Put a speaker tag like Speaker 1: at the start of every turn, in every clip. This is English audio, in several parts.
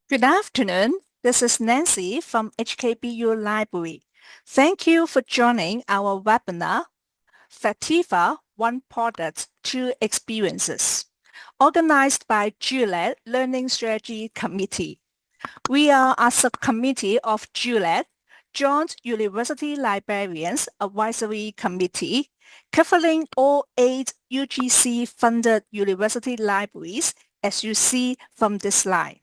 Speaker 1: Good afternoon. This is Nancy from HKBU Library. Thank you for joining our webinar, Factiva One Product, Two Experiences, organized by JULAC Learning Strategy Committee. We are a subcommittee of JULAC, Joint University Librarians Advisory Committee, covering all 8 UGC-funded university libraries, as you see from this slide.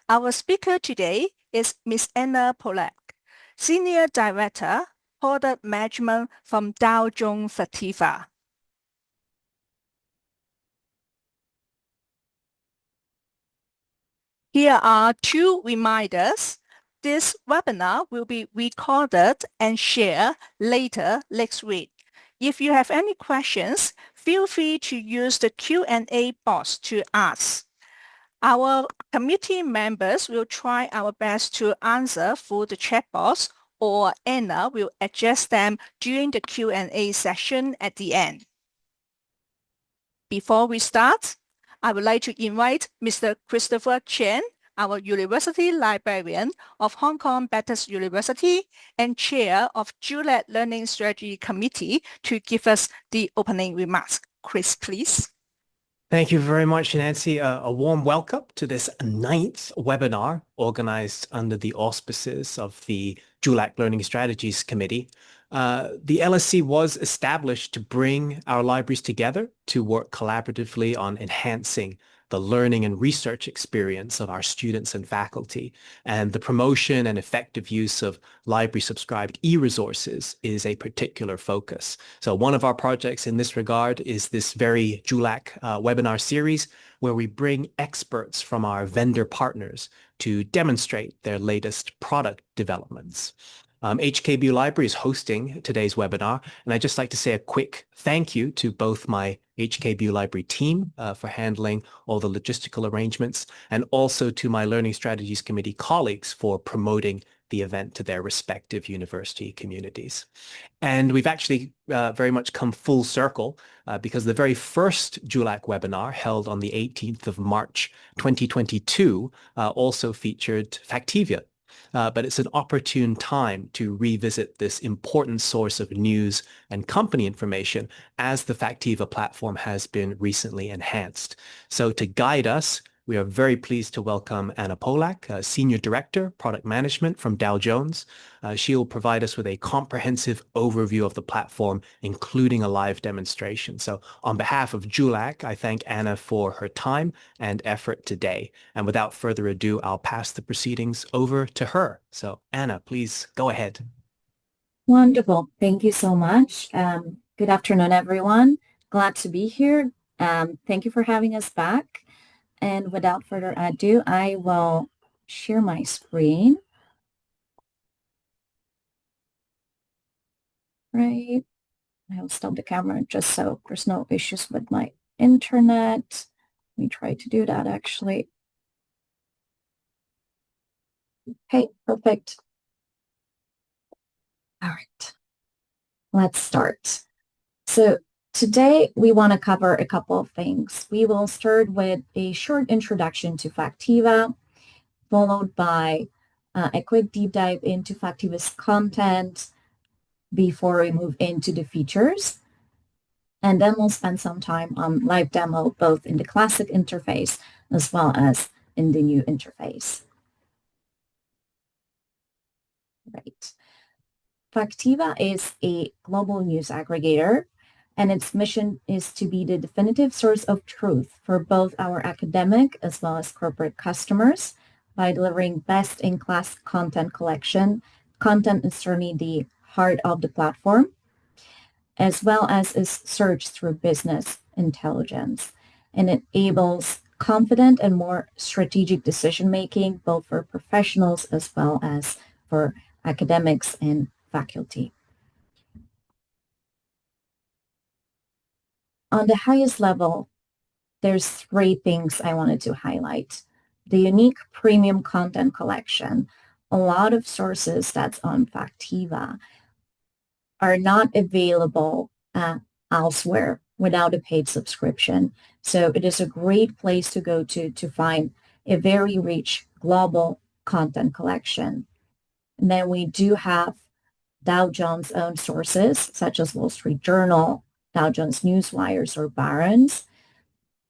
Speaker 1: Our speaker today is Ms. Anna Polak, Senior Director, Product Management from Dow Jones Factiva. Here are 2 reminders. This webinar will be recorded and shared later next week. If you have any questions, feel free to use the Q&A box to ask. Our committee members will try our best to answer through the chat box, or Anna will address them during the Q&A session at the end. Before we start, I would like to invite Mr. Christopher Chen, our University Librarian of Hong Kong Baptist University and Chair of JULAC Learning Strategy Committee, to give us the opening remarks. Chris, please.
Speaker 2: Thank you very much, Nancy. A warm welcome to this 9th webinar organized under the auspices of the JULAC Learning Strategies Committee. The LSC was established to bring our libraries together to work collaboratively on enhancing the learning and research experience of our students and faculty. And the promotion and effective use of library-subscribed e-resources is a particular focus. So one of our projects in this regard is this very JULAC webinar series, where we bring experts from our vendor partners to demonstrate their latest product developments. HKBU Library is hosting today's webinar, and I'd just like to say a quick thank you to both my HKBU Library team for handling all the logistical arrangements, and also to my Learning Strategies Committee colleagues for promoting the event to their respective university communities. And we've actually very much come full circle because the very first JULAC webinar, held on the 18th of March 2022, also featured Factiva. But it's an opportune time to revisit this important source of news and company information, as the Factiva platform has been recently enhanced. So to guide us, we are very pleased to welcome Anna Polak, Senior Director, Product Management from Dow Jones. She will provide us with a comprehensive overview of the platform, including a live demonstration. So on behalf of JULAC, I thank Anna for her time and effort today. And without further ado, I'll pass the proceedings over to her. So Anna, please go ahead.
Speaker 3: Wonderful. Thank you so much. Good afternoon, everyone. Glad to be here. Thank you for having us back. And without further ado, I will share my screen. Right. I will stop the camera just so there's no issues with my internet. Let me try to do that actually. Okay, perfect. All right, let's start. So today, we want to cover a couple of things. We will start with a short introduction to Factiva, followed by a quick deep dive into Factiva's content before we move into the features. And then we'll spend some time on live demo, both in the classic interface as well as in the new interface. Right. Factiva is a global news aggregator, and its mission is to be the definitive source of truth for both our academic as well as corporate customers by delivering best-in-class content collection. Content is certainly the heart of the platform, as well as is search through business intelligence. And it enables confident and more strategic decision-making, both for professionals as well as for academics and faculty. On the highest level, there's 3 things I wanted to highlight. The unique premium content collection. A lot of sources that's on Factiva are not available elsewhere without a paid subscription. So it is a great place to go to find a very rich global content collection. And then we do have Dow Jones owned sources such as Wall Street Journal, Dow Jones Newswires or Barron's,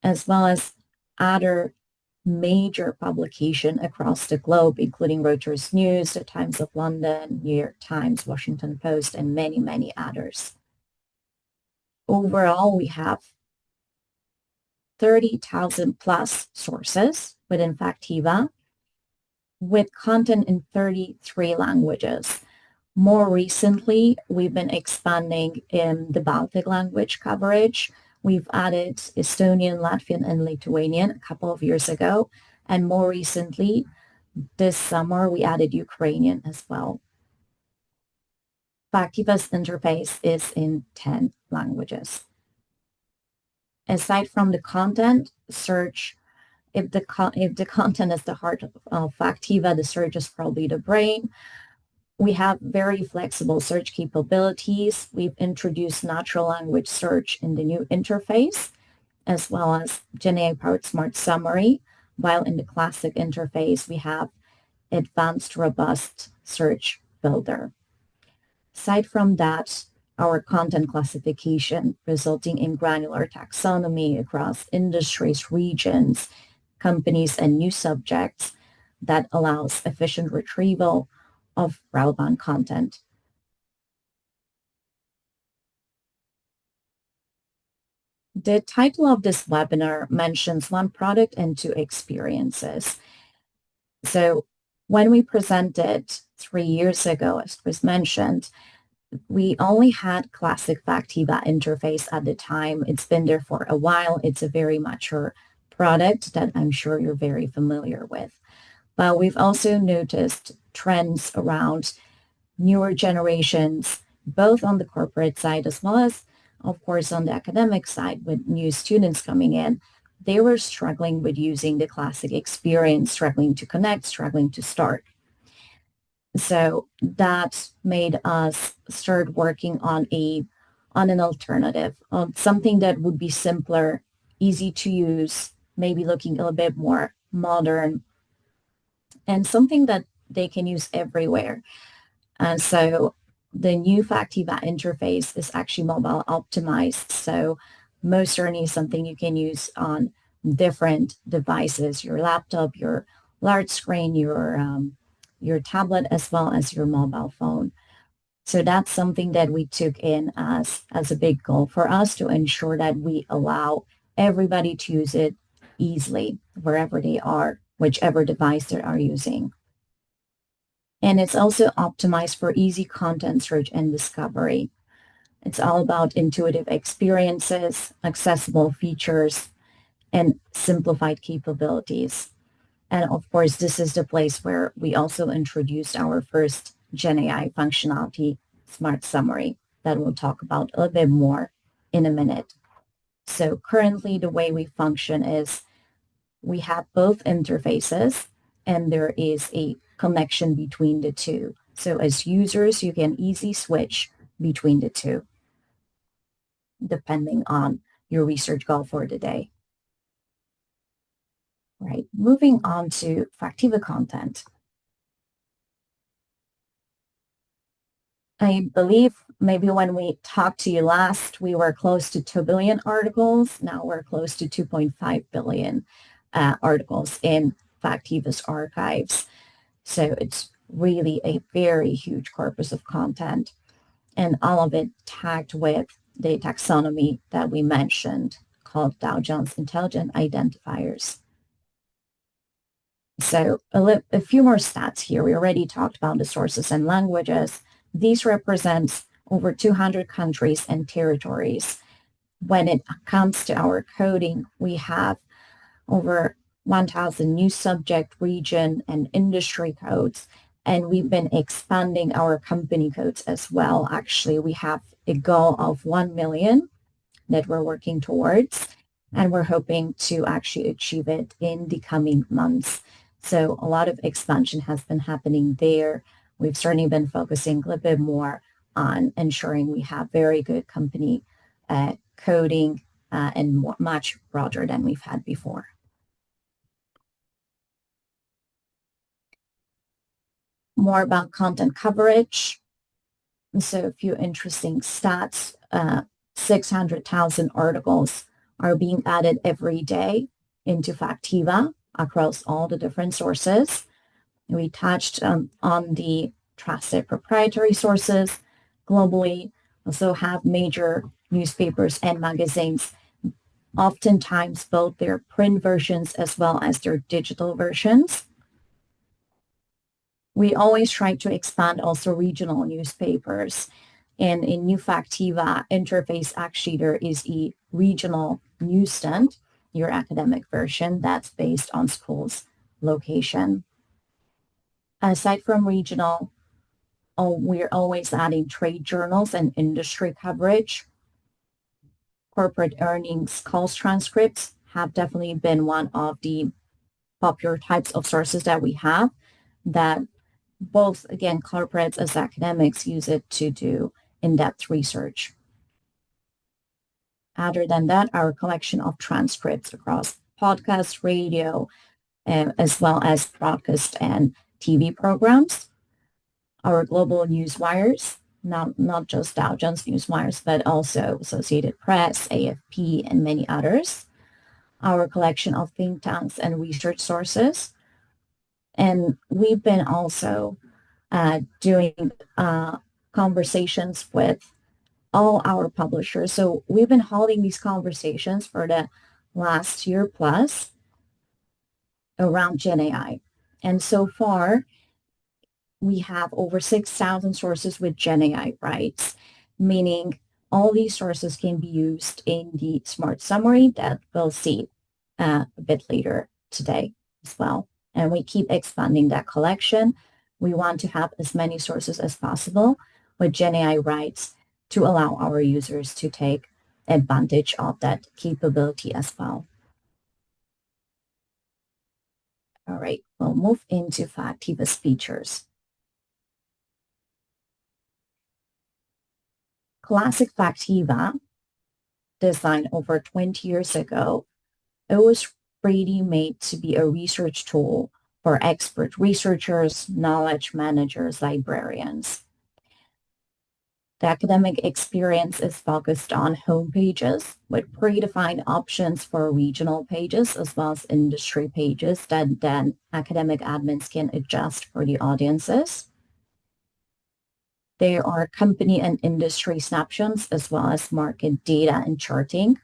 Speaker 3: as well as other major publication across the globe, including Reuters News, the Times of London, New York Times, Washington Post, and many, many others. Overall, we have 30,000 plus sources within Factiva with content in 33 languages. More recently, we've been expanding in the Baltic language coverage. We've added Estonian, Latvian, and Lithuanian a couple of years ago. And more recently, this summer, we added Ukrainian as well. Factiva's interface is in 10 languages. Aside from the content, search, if the content is the heart of Factiva, the search is probably the brain. We have very flexible search capabilities. We've introduced natural language search in the new interface, as well as GenAI-powered Smart Summary, while in the classic interface, we have advanced robust search builder. Aside from that, our content classification resulting in granular taxonomy across industries, regions, companies, and new subjects that allows efficient retrieval of relevant content. The title of this webinar mentions one product and two experiences. So when we presented 3 years ago, as was mentioned, we only had classic Factiva interface at the time. It's been there for a while. It's a very mature product that I'm sure you're very familiar with. But we've also noticed trends around newer generations, both on the corporate side as well as, of course, on the academic side with new students coming in. They were struggling with using the classic experience, struggling to connect, struggling to start. So that made us start working on an alternative, on something that would be simpler, easy to use, maybe looking a little bit more modern, and something that they can use everywhere. And so the new Factiva interface is actually mobile optimized. So most certainly something you can use on different devices, your laptop, your large screen, your tablet, as well as your mobile phone. So that's something that we took in as a big goal for us to ensure that we allow everybody to use it easily wherever they are, whichever device they are using. And it's also optimized for easy content search and discovery. It's all about intuitive experiences, accessible features, and simplified capabilities. And of course, this is the place where we also introduced our first GenAI functionality, Smart Summary, that we'll talk about a little bit more in a minute. So currently, the way we function is we have both interfaces, and there is a connection between the two. So as users, you can easily switch between the two, depending on your research goal for the day. Right, moving on to Factiva content. I believe maybe when we talked to you last, we were close to 2 billion articles. Now we're close to 2.5 billion articles in Factiva's archives. So it's really a very huge corpus of content, and all of it tagged with the taxonomy that we mentioned called Dow Jones Intelligent Identifiers. So a few more stats here. We already talked about the sources and languages. These represent over 200 countries and territories. When it comes to our coding, we have over 1,000 new subject, region, and industry codes. And we've been expanding our company codes as well. Actually, we have a goal of 1 million that we're working towards, and we're hoping to actually achieve it in the coming months. So a lot of expansion has been happening there. We've certainly been focusing a little bit more on ensuring we have very good company coding and much broader than we've had before. More about content coverage. So a few interesting stats. 600,000 articles are being added every day into Factiva across all the different sources. We touched on the trusted proprietary sources globally. Also have major newspapers and magazines, oftentimes both their print versions as well as their digital versions. We always try to expand also regional newspapers. And in New Factiva interface, actually, there is a regional newsstand, your academic version, that's based on school's location. Aside from regional, we're always adding trade journals and industry coverage. Corporate earnings calls transcripts have definitely been one of the popular types of sources that we have, that both, again, corporates as academics use it to do in-depth research. Other than that, our collection of transcripts across podcasts, radio, as well as broadcast and TV programs. Our global news wires, not just Dow Jones news wires, but also Associated Press, AFP, and many others. Our collection of think tanks and research sources. And we've been also doing conversations with all our publishers. So we've been holding these conversations for the last year plus around GenAI. And so far, we have over 6,000 sources with GenAI rights, meaning all these sources can be used in the Smart Summary that we'll see a bit later today as well. And we keep expanding that collection. We want to have as many sources as possible with GenAI rights to allow our users to take advantage of that capability as well. All right, we'll move into Factiva's features. Classic Factiva, designed over 20 years ago, it was really made to be a research tool for expert researchers, knowledge managers, librarians. The academic experience is focused on home pages with predefined options for regional pages as well as industry pages that then academic admins can adjust for the audiences. There are company and industry snapshots as well as market data and charting.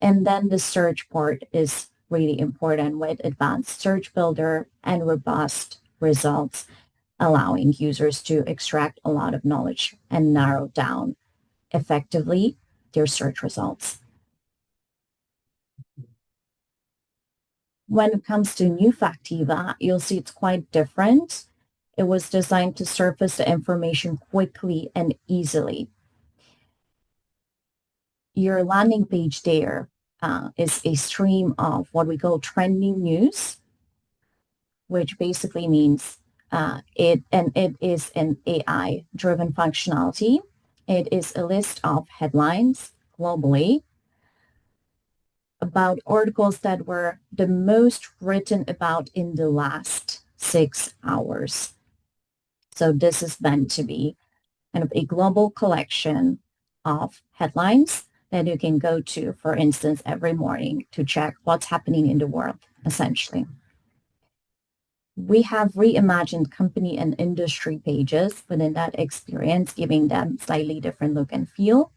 Speaker 3: And then the search part is really important with advanced search builder and robust results, allowing users to extract a lot of knowledge and narrow down effectively their search results. When it comes to New Factiva, you'll see it's quite different. It was designed to surface the information quickly and easily. Your landing page there is a stream of what we call trending news, which basically means it is an AI-driven functionality. It is a list of headlines globally about articles that were the most written about in the last 6 hours. So this is meant to be kind of a global collection of headlines that you can go to, for instance, every morning to check what's happening in the world, essentially. We have reimagined company and industry pages within that experience, giving them slightly different look and feel.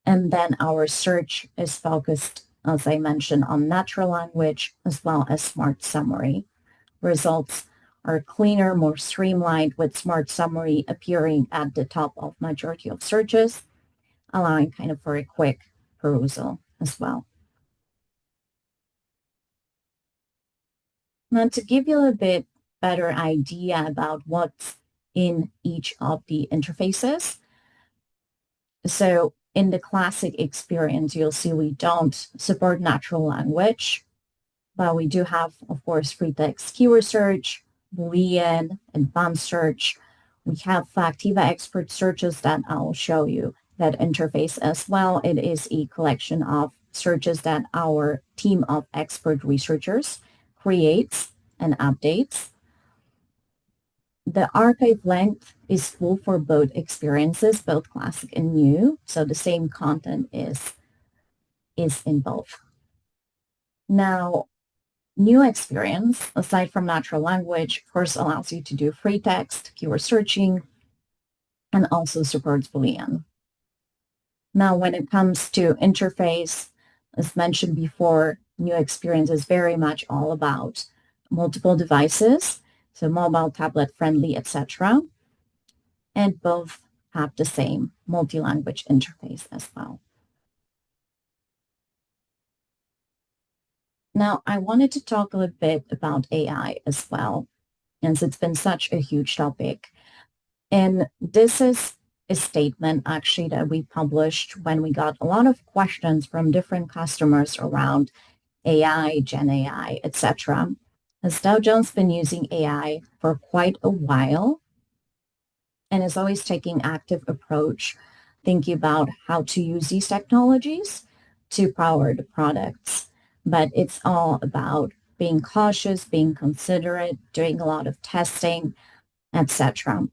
Speaker 3: And then our search is focused, as I mentioned, on natural language as well as Smart Summary. Results are cleaner, more streamlined, with Smart Summary appearing at the top of majority of searches, allowing kind of for a quick perusal as well. Now, to give you a bit better idea about what's in each of the interfaces. So in the classic experience, you'll see we don't support natural language, but we do have, of course, free text keyword search, Boolean, advanced search. We have Factiva expert searches that I'll show you that interface as well. It is a collection of searches that our team of expert researchers creates and updates. The archive length is full for both experiences, both classic and new. So the same content is in both. Now, new experience, aside from natural language, of course, allows you to do free text, keyword searching, and also supports Boolean. Now, when it comes to interface, as mentioned before, new experience is very much all about multiple devices, so mobile, tablet friendly, etc. And both have the same multi-language interface as well. Now, I wanted to talk a little bit about AI as well, as it's been such a huge topic. And this is a statement actually that we published when we got a lot of questions from different customers around AI, Gen AI, etc. As Dow Jones been using AI for quite a while and is always taking active approach, thinking about how to use these technologies to power the products. But it's all about being cautious, being considerate, doing a lot of testing, etc.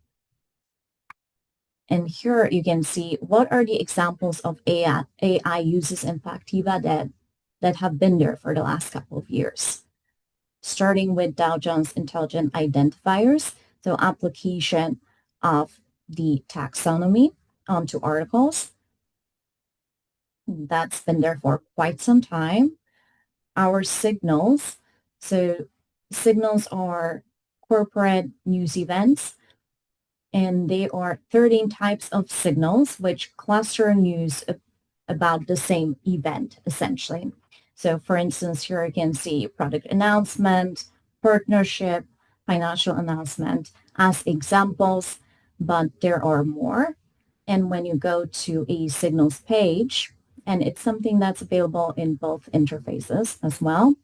Speaker 3: And here you can see what are the examples of AI uses in Factiva that have been there for the last couple of years. Starting with Dow Jones Intelligent Identifiers, so application of the taxonomy onto articles. That's been there for quite some time. Our signals, so signals are corporate news events, and they are 13 types of signals which cluster news about the same event, essentially. So for instance, here you can see product announcement, partnership, financial announcement as examples, but there are more. And when you go to a signals page, and it's something that's available in both interfaces as well,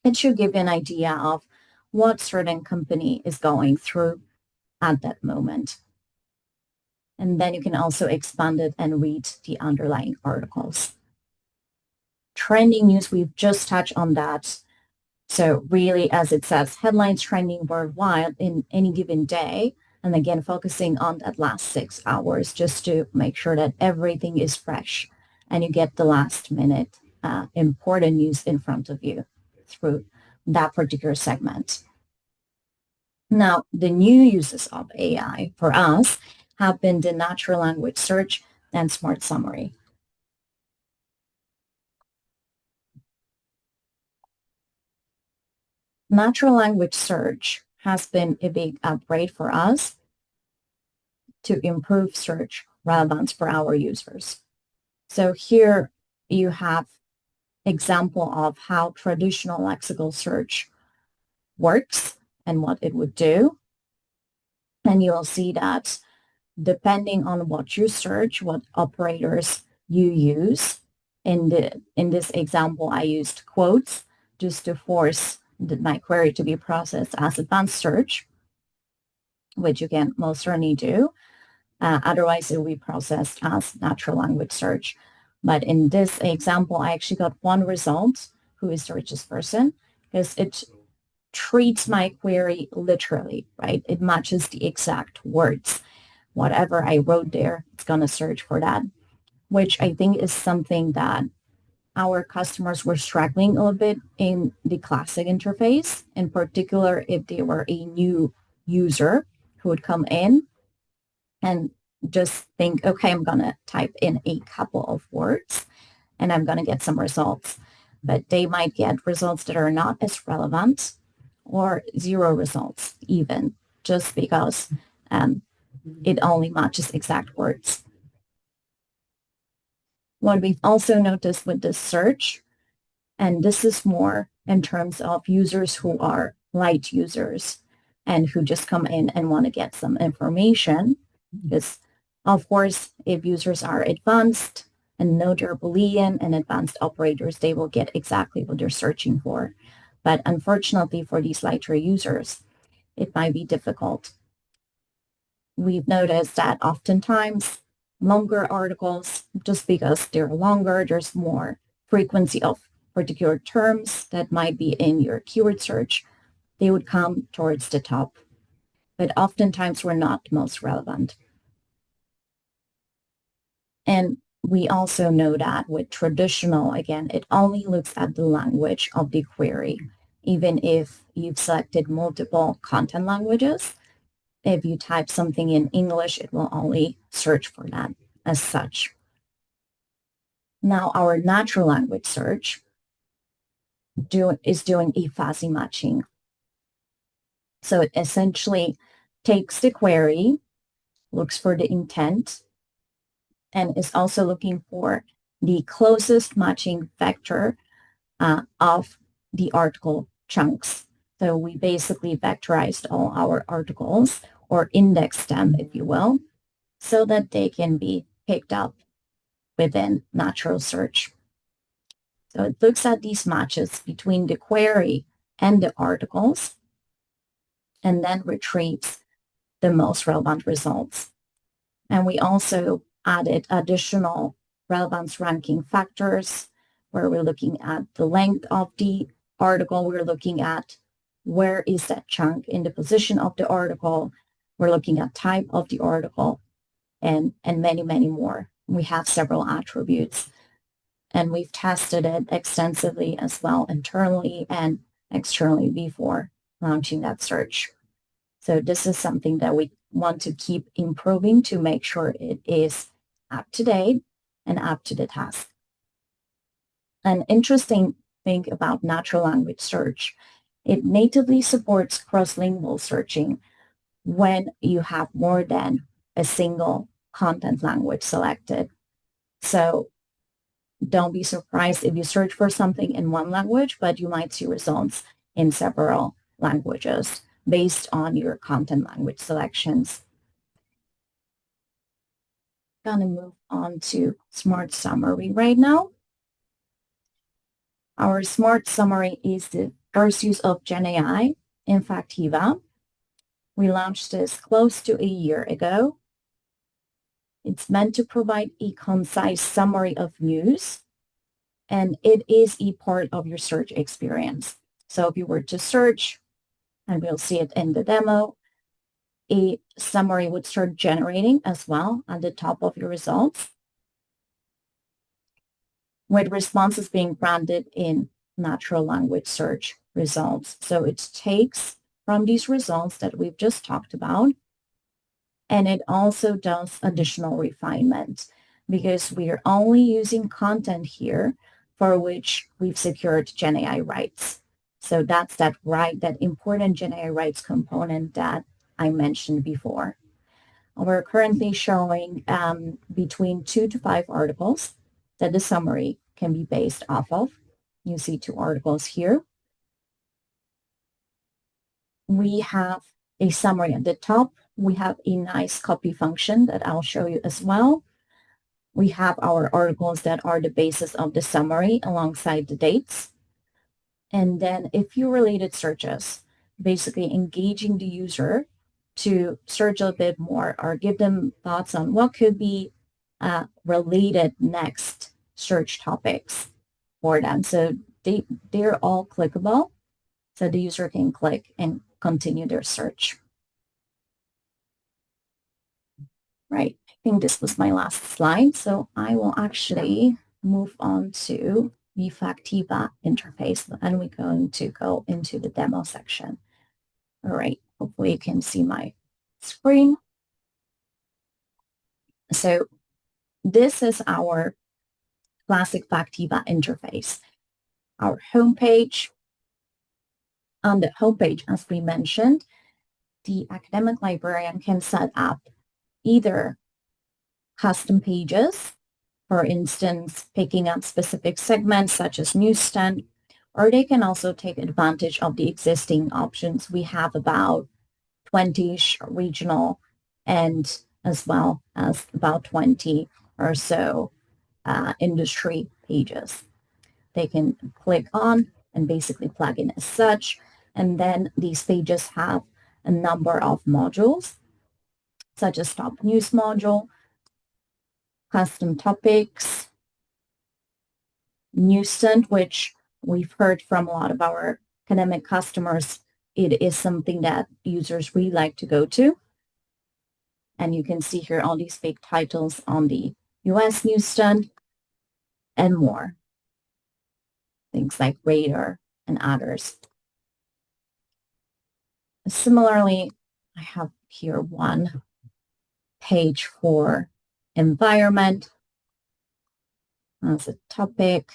Speaker 3: it should give you an idea of what certain company is going through at that moment. And then you can also expand it and read the underlying articles. Trending news, we've just touched on that. So really, as it says, headlines trending worldwide in any given day. And again, focusing on that last 6 hours just to make sure that everything is fresh and you get the last minute important news in front of you through that particular segment. Now, the new uses of AI for us have been the natural language search and Smart Summary. Natural language search has been a big upgrade for us to improve search relevance for our users. So here you have example of how traditional lexical search works and what it would do. And you'll see that depending on what you search, what operators you use, in this example, I used quotes just to force my query to be processed as advanced search, which you can most certainly do. Otherwise, it will be processed as natural language search. But in this example, I actually got one result, who is the richest person, because it treats my query literally, right? It matches the exact words. Whatever I wrote there, it's going to search for that, which I think is something that our customers were struggling a little bit in the classic interface, in particular if they were a new user who would come in and just think, okay, I'm going to type in a couple of words and I'm going to get some results. But they might get results that are not as relevant or zero results even, just because it only matches exact words. What we've also noticed with this search, and this is more in terms of users who are light users and who just come in and want to get some information, because of course, if users are advanced and know their Boolean and advanced operators, they will get exactly what they're searching for. But unfortunately for these lighter users, it might be difficult. We've noticed that oftentimes longer articles, just because they're longer, there's more frequency of particular terms that might be in your keyword search, they would come towards the top. but oftentimes we're not most relevant. And we also know that with traditional, again, it only looks at the language of the query. Even if you've selected multiple content languages, if you type something in English, it will only search for that as such. Now, our natural language search is doing a fuzzy matching. So it essentially takes the query, looks for the intent, and is also looking for the closest matching vector of the article chunks. So we basically vectorized all our articles or indexed them, if you will, so that they can be picked up within natural search. So it looks at these matches between the query and the articles and then retrieves the most relevant results. And we also added additional relevance ranking factors where we're looking at the length of the article. We're looking at where is that chunk in the position of the article. We're looking at type of the article and many, many more. We have several attributes and we've tested it extensively as well internally and externally before launching that search. So this is something that we want to keep improving to make sure it is up to date and up to the task. An interesting thing about natural language search, it natively supports cross-lingual searching when you have more than a single content language selected. So don't be surprised if you search for something in one language, but you might see results in several languages based on your content language selections. Gonna move on to Smart Summary right now. Our Smart Summary is the first use of GenAI in Factiva. We launched this close to a year ago. It's meant to provide a concise summary of news, and it is a part of your search experience. So if you were to search, and we'll see it in the demo, a summary would start generating as well at the top of your results, with responses being branded in natural language search results. So it takes from these results that we've just talked about, and it also does additional refinement because we are only using content here for which we've secured GenAI rights. So that's that important GenAI rights component that I mentioned before. We're currently showing between 2 to 5 articles that the summary can be based off of. You see 2 articles here. We have a summary at the top. We have a nice copy function that I'll show you as well. We have our articles that are the basis of the summary alongside the dates. And then a few related searches, basically engaging the user to search a bit more or give them thoughts on what could be related next search topics for them. So they're all clickable. So the user can click and continue their search. Right, I think this was my last slide. So I will actually move on to the Factiva interface, and we're going to go into the demo section. All right, hopefully you can see my screen. So this is our classic Factiva interface. Our homepage. On the homepage, as we mentioned, the academic librarian can set up either custom pages, for instance, picking up specific segments such as newsstand, or they can also take advantage of the existing options. We have about 20-ish regional and as well as about 20 or so industry pages. They can click on and basically plug in as such. And then these pages have a number of modules, such as top news module, custom topics, newsstand, which we've heard from a lot of our academic customers it is something that users really like to go to. And you can see here all these fake titles on the US newsstand and more. Things like Radar and others. Similarly, I have here one page for environment as a topic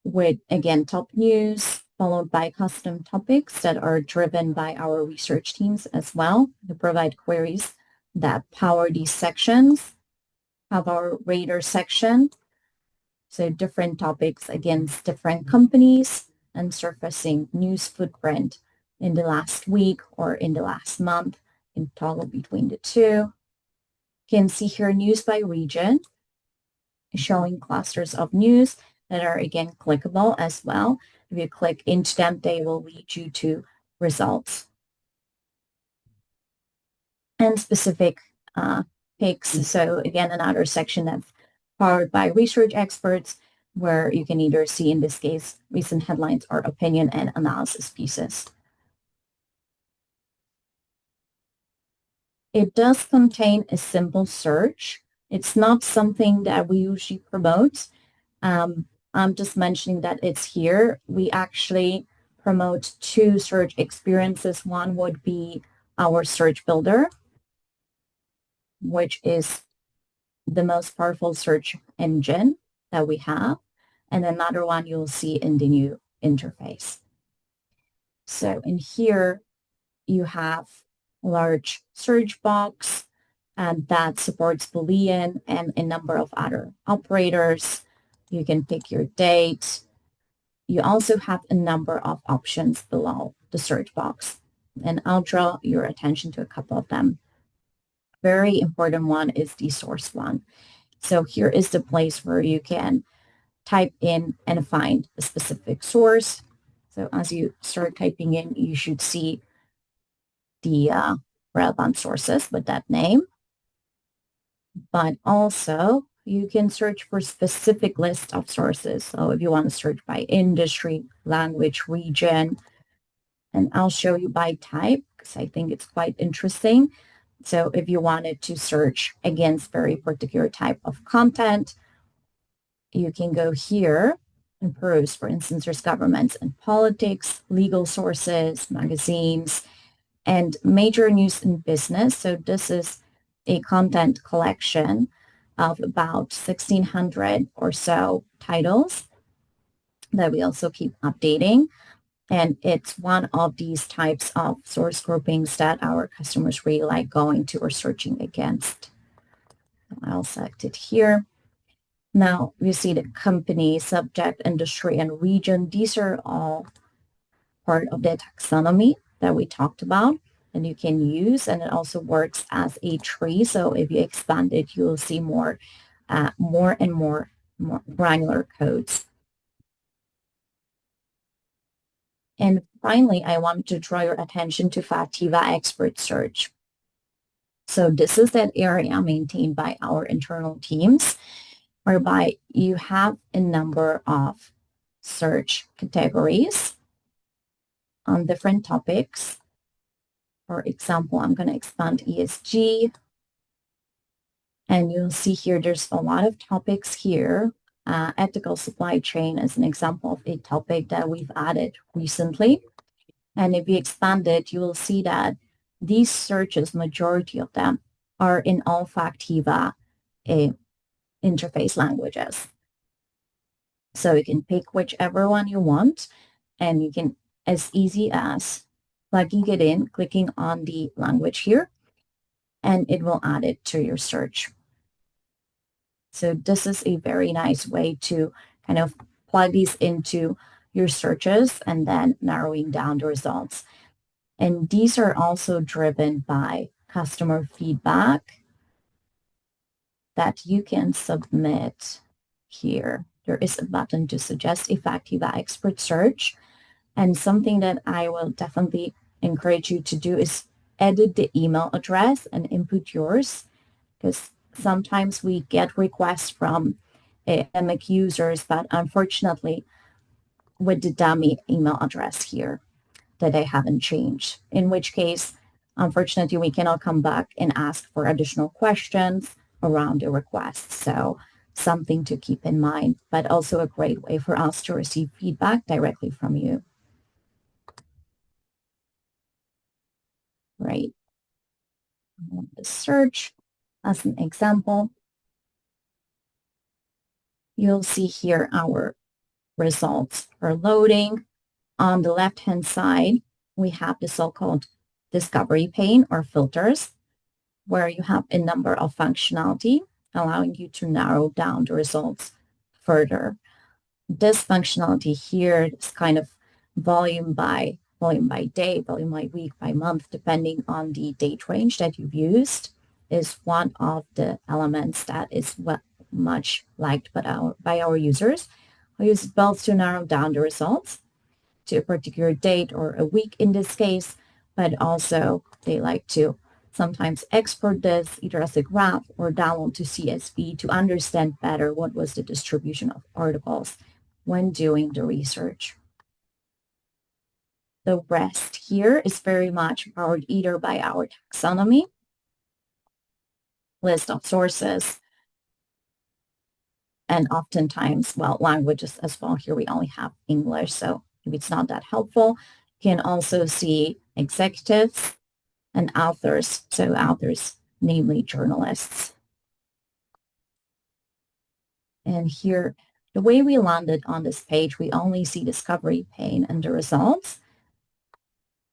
Speaker 3: with, again, top news, followed by custom topics that are driven by our research teams as well to provide queries that power these sections. Have our Radar section, so different topics against different companies and surfacing news footprint in the last week or in the last month, in toggle between the two. You can see here news by region, showing clusters of news that are, again, clickable as well. If you click into them, they will lead you to results. And specific picks. So again, another section that's powered by research experts, where you can either see, in this case, recent headlines or opinion and analysis pieces. It does contain a simple search. It's not something that we usually promote. I'm just mentioning that it's here. We actually promote two search experiences. One would be our search builder, which is the most powerful search engine that we have. And another one you'll see in the new interface. So in here, you have a large search box and that supports Boolean and a number of other operators. You can pick your date. You also have a number of options below the search box, and I'll draw your attention to a couple of them. Very important one is the source one. So here is the place where you can type in and find a specific source. So as you start typing in, you should see the relevant sources with that name. But also, you can search for specific list of sources. So if you want to search by industry, language, region, and I'll show you by type because I think it's quite interesting. So if you wanted to search against very particular type of content, you can go here and peruse. For instance, there's governments and politics, legal sources, magazines, and major news in business. So this is a content collection of about 1,600 or so titles that we also keep updating. And it's one of these types of source groupings that our customers really like going to or searching against. I'll select it here. Now you see the company, subject, industry, and region. These are all part of the taxonomy that we talked about and you can use, and it also works as a tree. So if you expand it, you will see more and more granular codes. And finally, I want to draw your attention to Factiva Expert Search. So this is that area maintained by our internal teams, whereby you have a number of search categories on different topics. For example, I'm going to expand ESG. And you'll see here, there's a lot of topics here. Ethical supply chain is an example of a topic that we've added recently. And if you expand it, you will see that these searches, majority of them, are in all Factiva interface languages. So you can pick whichever one you want, and you can, as easy as plugging it in, clicking on the language here, and it will add it to your search. So this is a very nice way to kind of plug these into your searches and then narrowing down the results. And these are also driven by customer feedback that you can submit here. There is a button to suggest a Factiva expert search. And something that I will definitely encourage you to do is edit the email address and input yours, because sometimes we get requests from academic users, but unfortunately with the dummy email address here. that they haven't changed, in which case, unfortunately, we cannot come back and ask for additional questions around the request. So something to keep in mind, but also a great way for us to receive feedback directly from you. Right. The search as an example. You'll see here our results are loading. On the left-hand side, we have the so-called discovery pane or filters, where you have a number of functionality, allowing you to narrow down the results further. This functionality here is kind of volume by day, volume by week, by month, depending on the date range that you've used, is one of the elements that is much liked by our users. We use both to narrow down the results to a particular date or a week in this case, but also they like to sometimes export this either as a graph or download to CSV to understand better what was the distribution of articles when doing the research. The rest here is very much powered either by our taxonomy, list of sources, and oftentimes, well, languages as well. Here we only have English, so if it's not that helpful, you can also see executives and authors. So authors, namely journalists. And here, the way we landed on this page, we only see discovery pane and the results,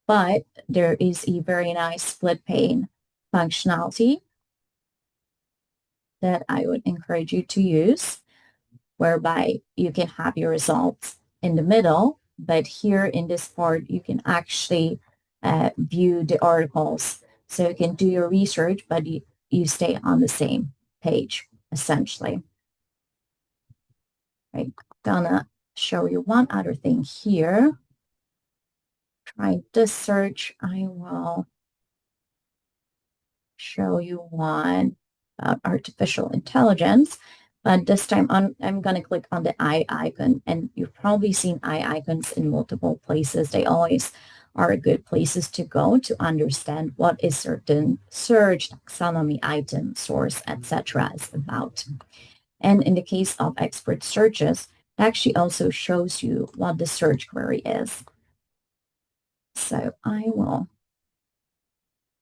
Speaker 3: but there is a very nice split pane functionality that I would encourage you to use, whereby you can have your results in the middle, but here in this part, you can actually view the articles. So you can do your research, but you stay on the same page, essentially. Right, gonna show you one other thing here. Try this search. I will show you one about artificial intelligence, but this time I'm going to click on the eye icon, and you've probably seen eye icons in multiple places. They always are good places to go to understand what is certain search, taxonomy, item, source, etc. is about. And in the case of expert searches, it actually also shows you what the search query is. So I will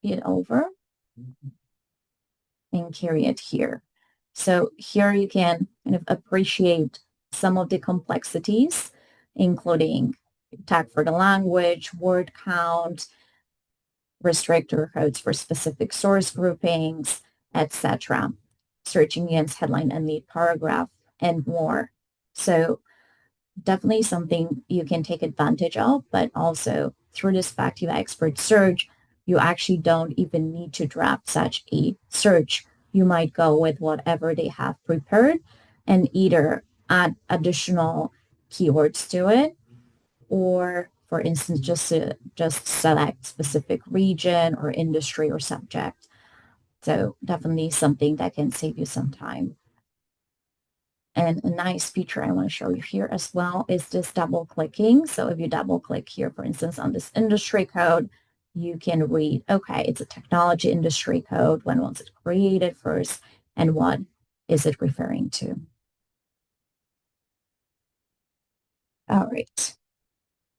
Speaker 3: get over and carry it here. So here you can kind of appreciate some of the complexities, including tag for the language, word count, restrictor codes for specific source groupings, etc. Searching against headline and lead paragraph, and more. So definitely something you can take advantage of, but also through this Factiva expert search, you actually don't even need to draft such a search. You might go with whatever they have prepared and either add additional keywords to it, or for instance, just select specific region or industry or subject. So definitely something that can save you some time. And a nice feature I want to show you here as well is this double clicking. So if you double click here, for instance, on this industry code, you can read, okay, it's a technology industry code. When was it created first? And what is it referring to? All right.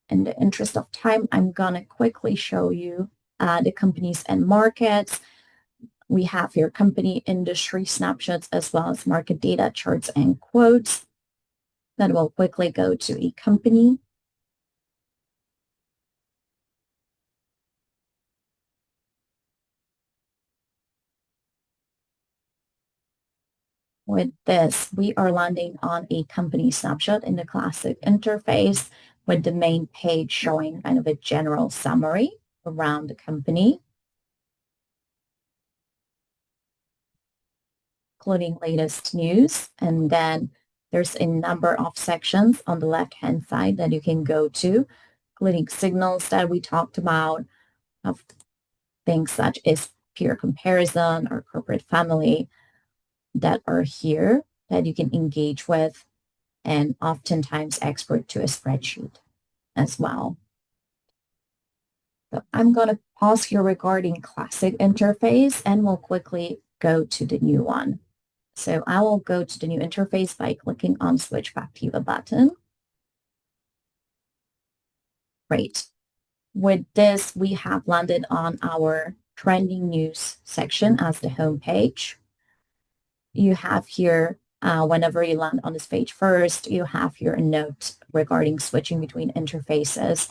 Speaker 3: In the interest of time, I'm going to quickly show you the companies and markets. We have here company industry snapshots as well as market data charts and quotes. Then we'll quickly go to a company. With this, we are landing on a company snapshot in the classic interface with the main page showing kind of a general summary around the company, including latest news. And then there's a number of sections on the left-hand side that you can go to, including signals that we talked about, of things such as peer comparison or corporate family that are here that you can engage with, and oftentimes export to a spreadsheet as well. So I'm going to pause here regarding classic interface, and we'll quickly go to the new one. So I will go to the new interface by clicking on Switch Factiva button. Great. With this, we have landed on our trending news section as the home page. You have here, whenever you land on this page first, you have here a note regarding switching between interfaces.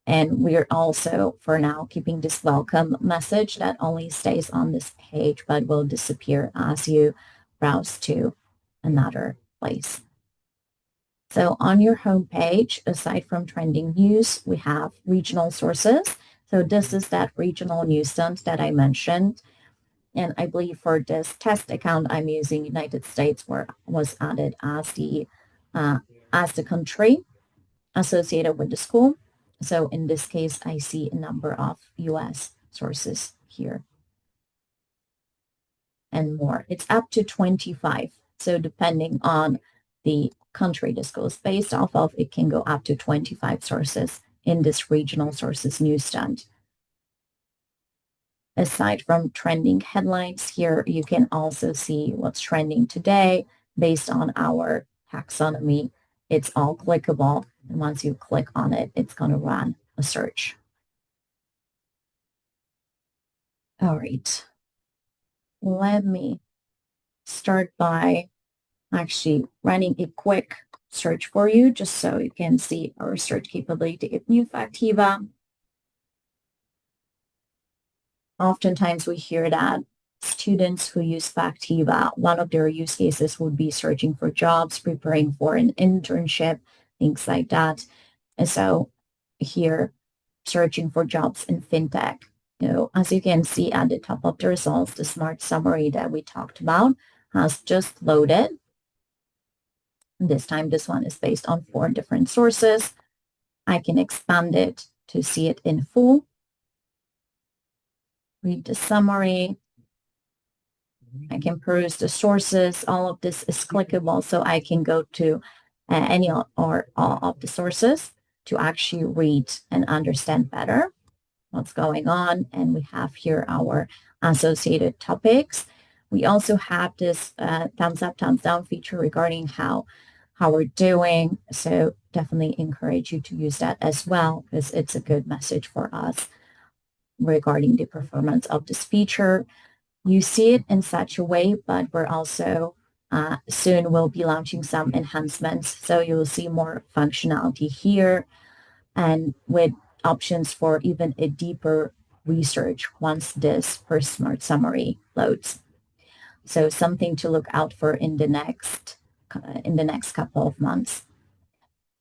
Speaker 3: And we're also, for now, keeping this welcome message that only stays on this page, but will disappear as you browse to another place. So on your home page, aside from trending news, we have regional sources. So this is that regional news stand that I mentioned. And I believe for this test account, I'm using United States, where was added as the country associated with the school. So in this case, I see a number of US sources here and more. It's up to 25. So depending on the country this goes based off of, it can go up to 25 sources in this regional sources newsstand. Aside from trending headlines here, you can also see what's trending today based on our taxonomy. It's all clickable. And once you click on it, it's going to run a search. All right. Let me start by actually running a quick search for you, just so you can see our search capability of new Factiva. Oftentimes we hear that students who use Factiva, one of their use cases would be searching for jobs, preparing for an internship, things like that. And so here, searching for jobs in fintech. As you can see at the top of the results, the Smart Summary that we talked about has just loaded. This time, this one is based on 4 different sources. I can expand it to see it in full. Read the summary. I can peruse the sources. All of this is clickable, so I can go to any or all of the sources to actually read and understand better what's going on. And we have here our associated topics. We also have this thumbs up, thumbs down feature regarding how we're doing. So definitely encourage you to use that as well, because it's a good message for us regarding the performance of this feature. You see it in such a way, but we're also soon will be launching some enhancements. So you'll see more functionality here and with options for even a deeper research once this first Smart Summary loads. So something to look out for in the next couple of months.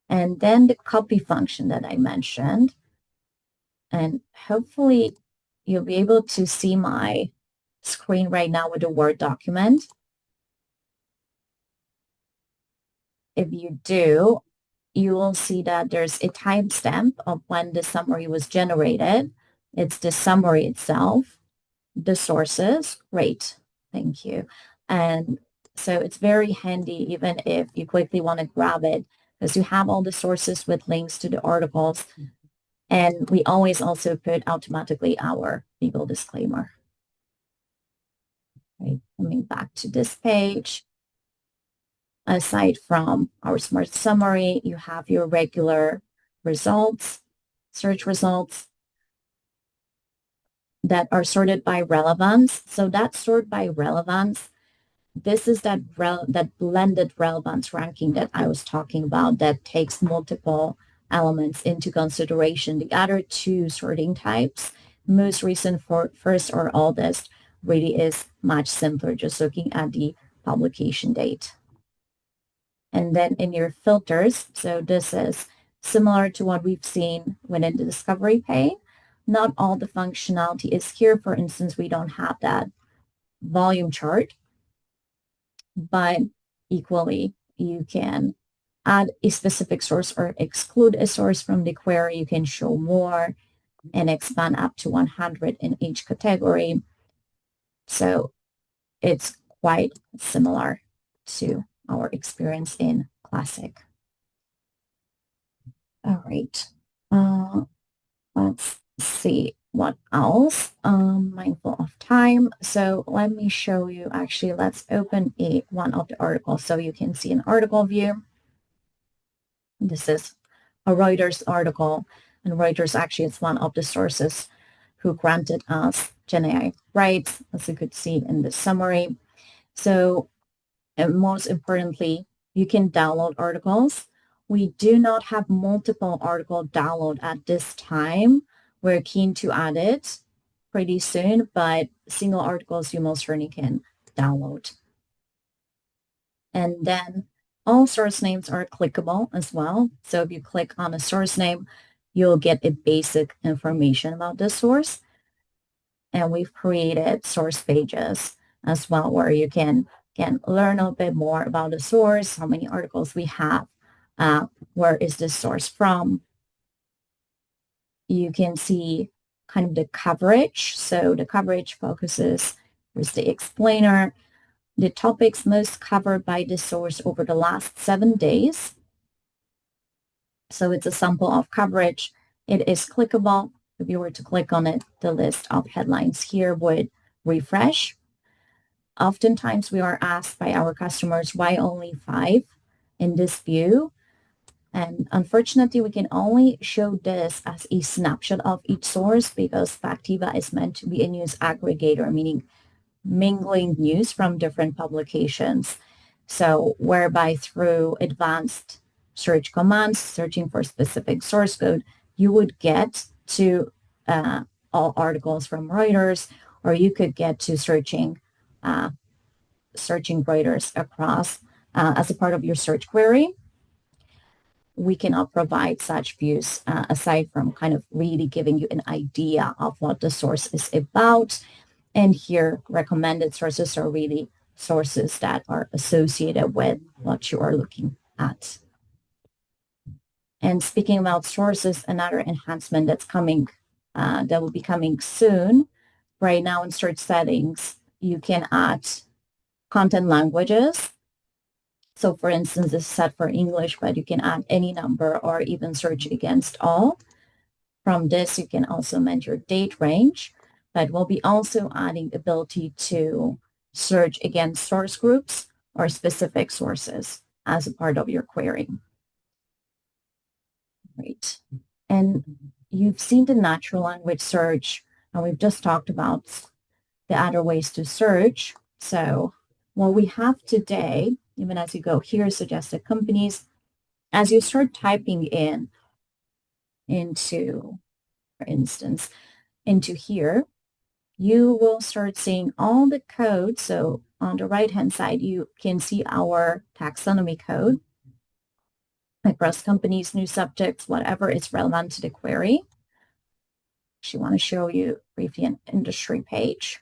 Speaker 3: And then the copy function that I mentioned. And hopefully you'll be able to see my screen right now with a Word document. If you do, you will see that there's a timestamp of when the summary was generated. It's the summary itself, the sources. Great. Thank you. And so it's very handy even if you quickly want to grab it, because you have all the sources with links to the articles. And we always also put automatically our legal disclaimer. Right. Coming back to this page. Aside from our Smart Summary, you have your regular results, search results that are sorted by relevance. So that sort by relevance, this is that blended relevance ranking that I was talking about that takes multiple elements into consideration. The other 2 sorting types, most recent for first or oldest, really is much simpler, just looking at the publication date. And then in your filters, so this is similar to what we've seen within the discovery pane. Not all the functionality is here. For instance, we don't have that volume chart, but equally, you can add a specific source or exclude a source from the query. You can show more and expand up to 100 in each category. So it's quite similar to our experience in Classic. All right. Let's see what else. Mindful of time. So let me show you. Actually, let's open one of the articles so you can see an article view. This is a Reuters article, and Reuters actually is one of the sources who granted us GenAI rights, as you could see in the summary. So, and most importantly, you can download articles. We do not have multiple article download at this time. We're keen to add it pretty soon, but single articles you most certainly can download. And then all source names are clickable as well. So if you click on a source name, you'll get a basic information about the source. And we've created source pages as well, where you can learn a bit more about the source, how many articles we have, where is this source from. You can see kind of the coverage. So the coverage focuses, here's the explainer, the topics most covered by the source over the last 7 days. So it's a sample of coverage. It is clickable. If you were to click on it, the list of headlines here would refresh. Oftentimes we are asked by our customers, why only 5 in this view? And unfortunately, we can only show this as a snapshot of each source because Factiva is meant to be a news aggregator, meaning mingling news from different publications. So whereby through advanced search commands, searching for specific source code, you would get to all articles from Reuters, or you could get to searching Reuters across as a part of your search query. We cannot provide such views aside from kind of really giving you an idea of what the source is about. And here, recommended sources are really sources that are associated with what you are looking at. And speaking about sources, another enhancement that's coming, that will be coming soon. Right now in search settings, you can add content languages. So for instance, this is set for English, but you can add any number or even search against all. From this, you can also amend your date range, but we'll be also adding ability to search against source groups or specific sources as a part of your query. Great. And you've seen the natural language search, and we've just talked about the other ways to search. So what we have today, even as you go here, suggested companies, as you start typing into, for instance, into here, you will start seeing all the code. So on the right-hand side, you can see our taxonomy code across companies, new subjects, whatever is relevant to the query. Actually, want to show you briefly an industry page.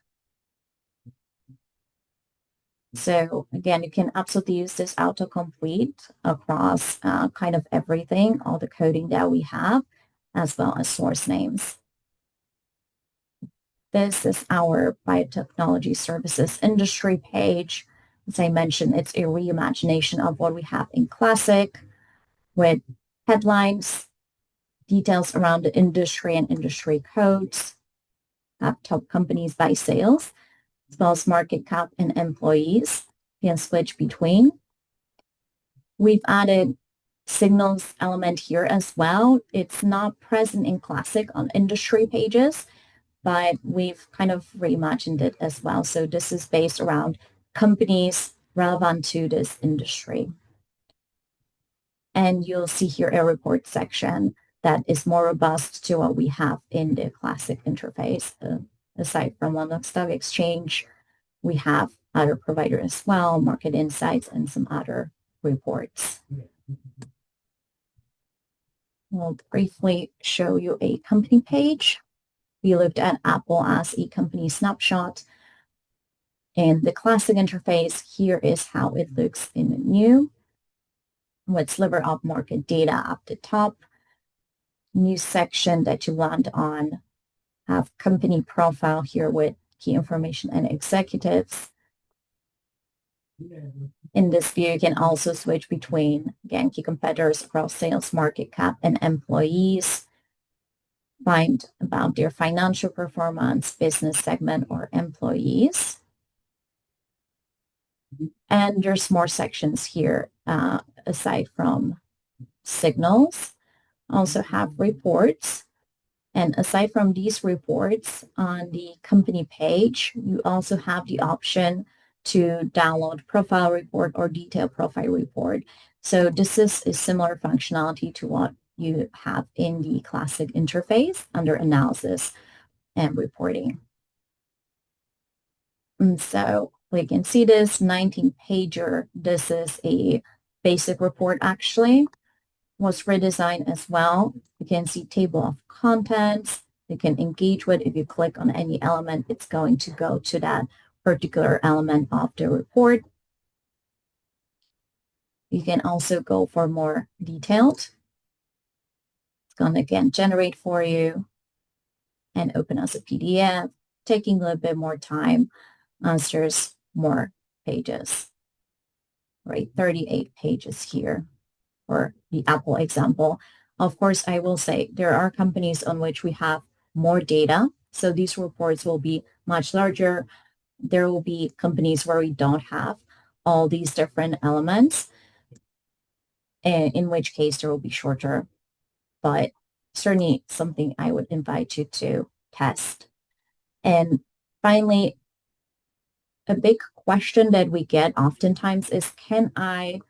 Speaker 3: So again, you can absolutely use this autocomplete across kind of everything, all the coding that we have, as well as source names. This is our biotechnology services industry page. As I mentioned, it's a reimagination of what we have in Classic with headlines, details around the industry and industry codes, have top companies by sales, as well as market cap and employees. You can switch between. We've added signals element here as well. It's not present in Classic on industry pages, but we've kind of reimagined it as well. So this is based around companies relevant to this industry. And you'll see here a report section that is more robust to what we have in the Classic interface. Aside from London Stock Exchange, we have other providers as well, market insights, and some other reports. We'll briefly show you a company page. We looked at Apple as a company snapshot. In the Classic interface, here is how it looks in the new, with sliver of market data up the top. New section that you land on, have company profile here with key information and executives. In this view, you can also switch between, again, key competitors across sales, market cap, and employees. find about their financial performance, business segment, or employees. And there's more sections here aside from signals. Also have reports. And aside from these reports, on the company page, you also have the option to download profile report or detailed profile report. So this is a similar functionality to what you have in the classic interface under analysis and reporting. And so we can see this 19-pager. This is a basic report actually. Was redesigned as well. You can see table of contents. You can engage with. If you click on any element, it's going to go to that particular element of the report. You can also go for more detailed. It's going to again generate for you and open as a PDF, taking a little bit more time as there's more pages, right? 38 pages here for the Apple example. Of course, I will say there are companies on which we have more data. So these reports will be much larger. There will be companies where we don't have all these different elements, in which case there will be shorter, but certainly something I would invite you to test. And finally, a big question that we get oftentimes is, can I,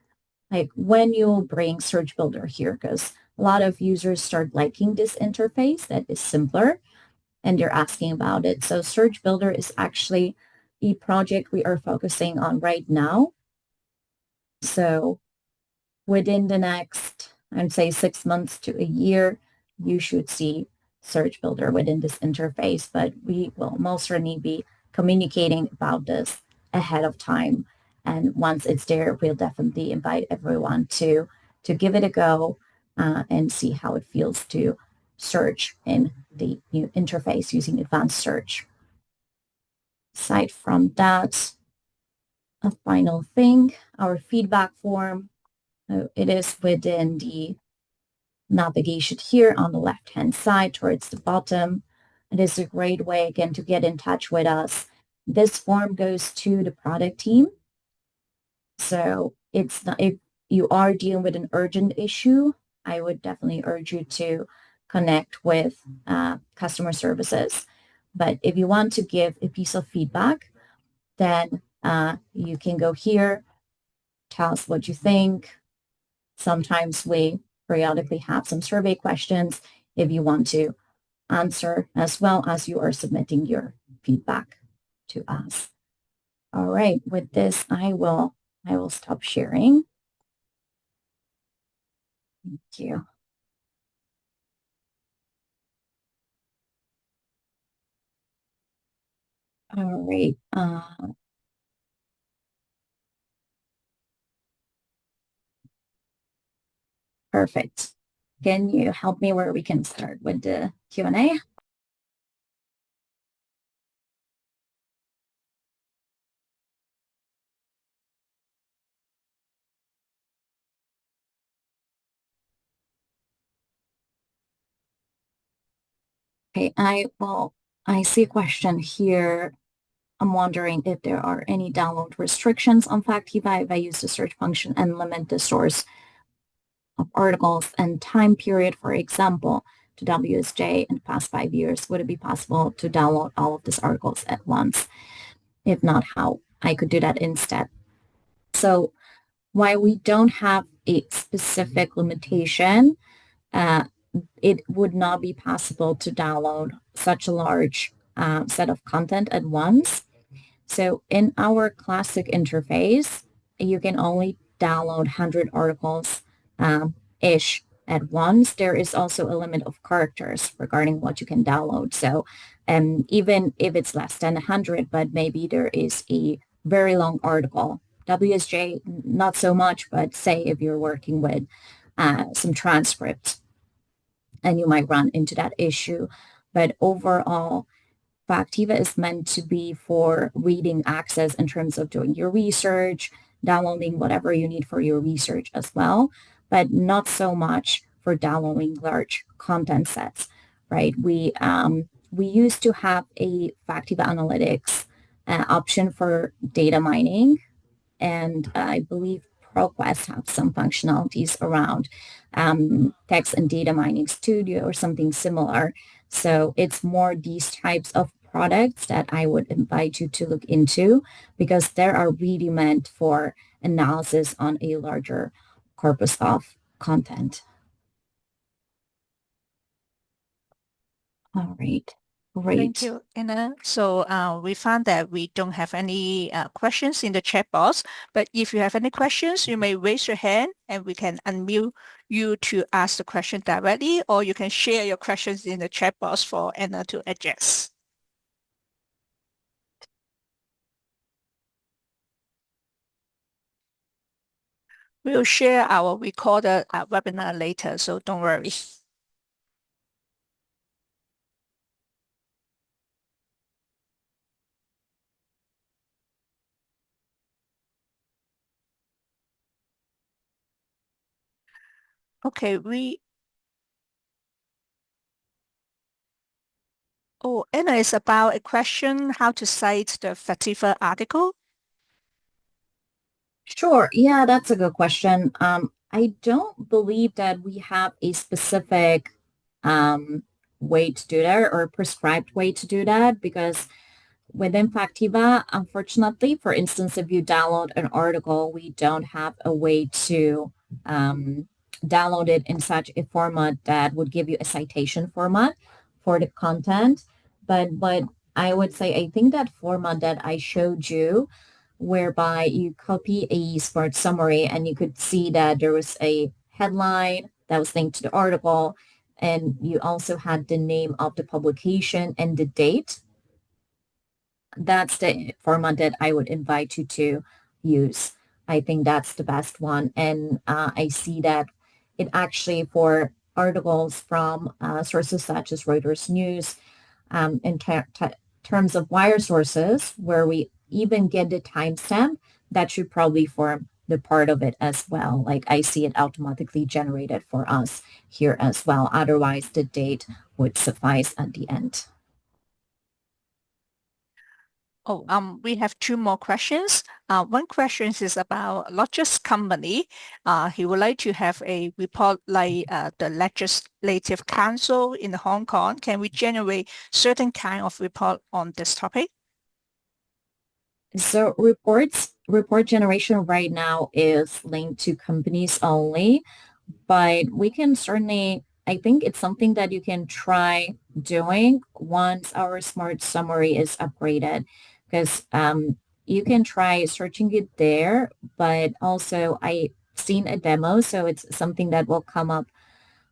Speaker 3: like when you bring Search Builder here, because a lot of users start liking this interface that is simpler and they're asking about it. So Search Builder is actually a project we are focusing on right now. So within the next, I'd say 6 months to a year, you should see Search Builder within this interface, but we will most certainly be communicating about this ahead of time. And once it's there, we'll definitely invite everyone to give it a go and see how it feels to search in the new interface using advanced search. Aside from that, a final thing, our feedback form, it is within the navigation here on the left-hand side towards the bottom. It is a great way, again, to get in touch with us. This form goes to the product team. So it's not, if you are dealing with an urgent issue, I would definitely urge you to connect with customer services. But if you want to give a piece of feedback, then you can go here, tell us what you think. Sometimes we periodically have some survey questions if you want to answer as well as you are submitting your feedback to us. All right, with this, I will stop sharing. Thank you. All right. Perfect. Can you help me where we can start with the Q&A? Okay, I see a question here. I'm wondering if there are any download restrictions on Factiva if I use the search function and limit the source of articles and time period, for example, to WSJ in the past 5 years. Would it be possible to download all of these articles at once? If not, how I could do that instead. So while we don't have a specific limitation, it would not be possible to download such a large set of content at once. So in our classic interface, you can only download 100 articles ish at once. There is also a limit of characters regarding what you can download. So even if it's less than 100, but maybe there is a very long article, WSJ, not so much, but say if you're working with some transcripts, and you might run into that issue. But overall, Factiva is meant to be for reading access in terms of doing your research, downloading whatever you need for your research as well, but not so much for downloading large content sets. right? We used to have a Factiva Analytics option for data mining, and I believe ProQuest have some functionalities around text and data mining studio or something similar. So it's more these types of products that I would invite you to look into, because they are really meant for analysis on a larger corpus of content. All right. Great.
Speaker 1: Thank you, Anna. So we found that we don't have any questions in the chat box, but if you have any questions, you may raise your hand and we can unmute you to ask the question directly, or you can share your questions in the chat box for Anna to address. We'll share our recorded webinar later, so don't worry. Okay, Anna is about a question how to cite the Factiva article.
Speaker 3: Sure. Yeah, that's a good question. I don't believe that we have a specific way to do that or a prescribed way to do that, because within Factiva, unfortunately, for instance, if you download an article, we don't have a way to download it in such a format that would give you a citation format for the content. But I would say, I think that format that I showed you, whereby you copy a Smart Summary and you could see that there was a headline that was linked to the article, and you also had the name of the publication and the date. That's the format that I would invite you to use. I think that's the best one. And I see that it actually, for articles from sources such as Reuters News, in terms of wire sources, where we even get the timestamp, that should probably form the part of it as well. Like, I see it automatically generated for us here as well. Otherwise, the date would suffice at the end.
Speaker 1: We have two more questions. One question is about Logis company. He would like to have a report like the Legislative Council in Hong Kong. Can we generate certain kind of report on this topic?
Speaker 3: So report generation right now is linked to companies only, but we can certainly, I think it's something that you can try doing once our Smart Summary is upgraded, because you can try searching it there, but also I've seen a demo, so it's something that will come up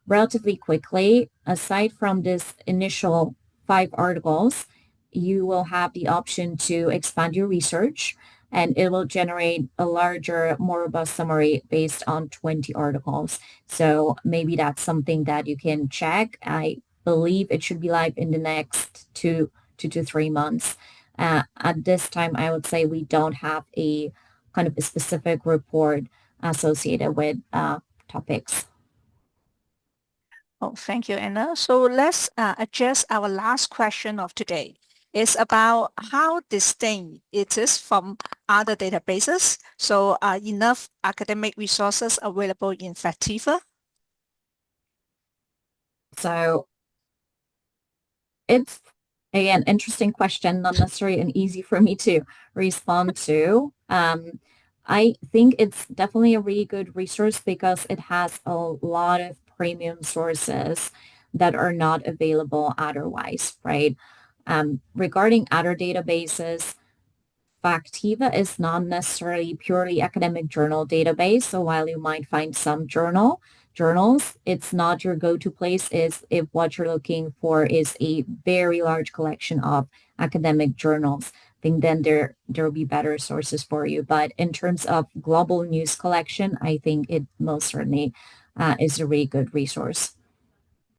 Speaker 3: relatively quickly. Aside from this initial 5 articles, you will have the option to expand your research, and it will generate a larger, more robust summary based on 20 articles. So maybe that's something that you can check. I believe it should be live in the next 2 to 3 months. At this time, I would say we don't have a kind of a specific report associated with topics.
Speaker 1: Oh, thank you, Anna. So let's address our last question of today. It's about how distinct it is from other databases. So are enough academic resources available in Factiva?
Speaker 3: So it's, again, interesting question, not necessarily an easy for me to respond to. I think it's definitely a really good resource because it has a lot of premium sources that are not available otherwise, right? Regarding other databases, Factiva is not necessarily purely academic journal database. So while you might find some journals, it's not your go-to place is if what you're looking for is a very large collection of academic journals. I think then there will be better sources for you. But in terms of global news collection, I think it most certainly is a really good resource.